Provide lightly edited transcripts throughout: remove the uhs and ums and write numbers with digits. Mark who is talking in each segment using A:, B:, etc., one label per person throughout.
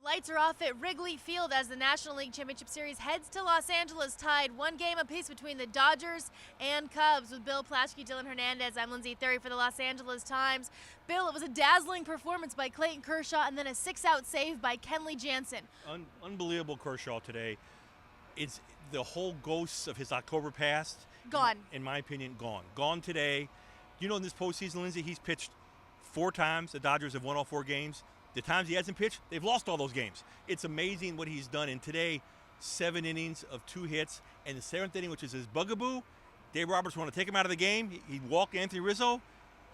A: Lights are off at Wrigley Field as the National League Championship Series heads to Los Angeles, tied one game apiece between the Dodgers and Cubs. With Bill Plaschke, Dylan Hernandez, I'm Lindsay Thury for the Los Angeles Times. Bill, it was a dazzling performance by Clayton Kershaw and then a six-out save by Kenley Jansen.
B: Unbelievable Kershaw today. It's the whole ghosts of his October past.
A: Gone.
B: In my opinion, gone. Gone today. You know, in this postseason, Lindsay, he's pitched 4 times. The Dodgers have won all 4 games. The times he hasn't pitched, they've lost all those games. It's amazing what he's done. And today, 7 innings of 2 hits. And the 7th inning, which is his bugaboo, Dave Roberts wanted to take him out of the game. He walked Anthony Rizzo.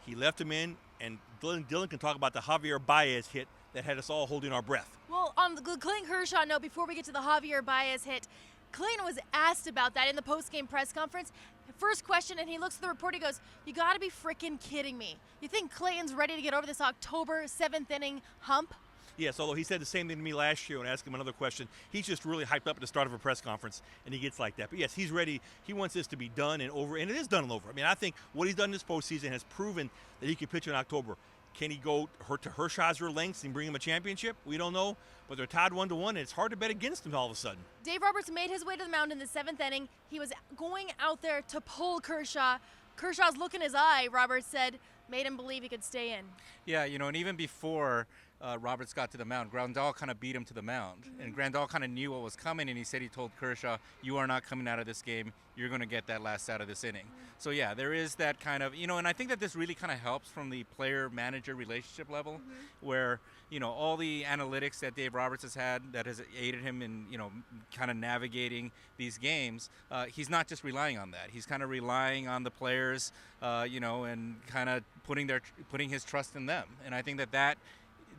B: He left him in. And Dylan can talk about the Javier Baez hit that had us all holding our breath.
A: Well, on the Clayton Kershaw note, before we get to the Javier Baez hit, Clayton was asked about that in the post-game press conference. First question, and he looks at the reporter, he goes, "You gotta be freaking kidding me. You think Clayton's ready to get over this October 7th inning hump?"
B: Yes, although he said the same thing to me last year when I asked him another question. He's just really hyped up at the start of a press conference, and he gets like that. But yes, he's ready. He wants this to be done and over, and it is done and over. I mean, I think what he's done this postseason has proven that he can pitch in October. Can he go to Hershiser lengths and bring him a championship? We don't know, but they're tied 1-1, and it's hard to bet against him all of a sudden.
A: Dave Roberts made his way to the mound in the 7th inning. He was going out there to pull Kershaw. Kershaw's look in his eye, Roberts said, made him believe he could stay in.
C: Yeah, you know, and even before Roberts got to the mound, Grandal kind of beat him to the mound. And Grandal kind of knew what was coming, and he said he told Kershaw, "You are not coming out of this game. You're going to get that last out of this inning." So, yeah, there is that kind of, you know, and I think that this really kind of helps from the player-manager relationship level, where, you know, all the analytics that Dave Roberts has had that has aided him in, you know, kind of navigating these games, he's not just relying on that. He's kind of relying on the players, you know, and kind of putting his trust in them. And I think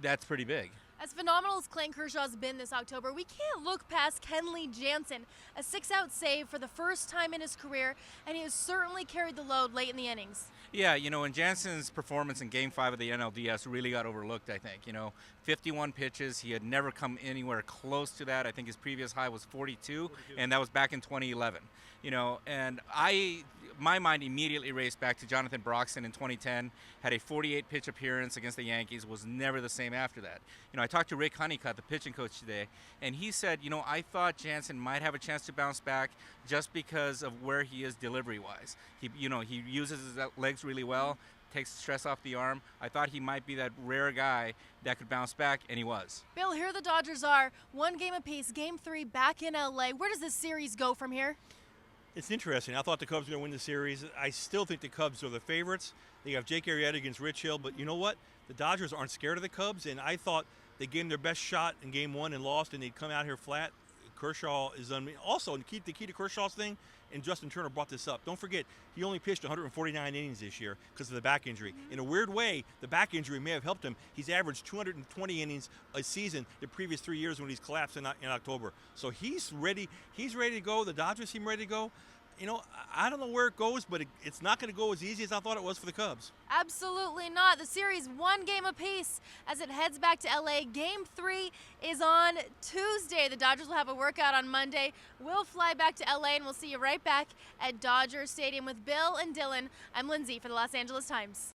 C: that's pretty big.
A: As phenomenal as Clayton Kershaw's been this October, we can't look past Kenley Jansen, a 6-out save for the first time in his career, and he has certainly carried the load late in the innings.
C: Yeah, you know, and Jansen's performance in Game 5 of the NLDS really got overlooked, I think. You know, 51 pitches. He had never come anywhere close to that. I think his previous high was 42, and that was back in 2011. You know, and my mind immediately raced back to Jonathan Broxton in 2010, had a 48-pitch appearance against the Yankees, was never the same after that. You know, I talked to Rick Honeycutt, the pitching coach today, and he said, you know, I thought Jansen might have a chance to bounce back just because of where he is delivery-wise. He uses his legs really well, takes stress off the arm. I thought he might be that rare guy that could bounce back, and he was.
A: Bill, here the Dodgers are, 1 game apiece, Game 3 back in LA. Where does this series go from here?
B: It's interesting. I thought the Cubs were going to win the series. I still think the Cubs are the favorites. They have Jake Arrieta against Rich Hill, but you know what? The Dodgers aren't scared of the Cubs, and I thought they gave them their best shot in Game 1 and lost, and they'd come out here flat. Kershaw is also, the key to Kershaw's thing, and Justin Turner brought this up. Don't forget, he only pitched 149 innings this year because of the back injury. In a weird way, the back injury may have helped him. He's averaged 220 innings a season the previous 3 years when he's collapsed in October. So he's ready. He's ready to go. The Dodgers seem ready to go. You know, I don't know where it goes, but it's not going to go as easy as I thought it was for the Cubs.
A: Absolutely not. The series 1 game apiece as it heads back to LA. Game 3 is on Tuesday. The Dodgers will have a workout on Monday. We'll fly back to LA, and we'll see you right back at Dodger Stadium with Bill and Dylan. I'm Lindsay for the Los Angeles Times.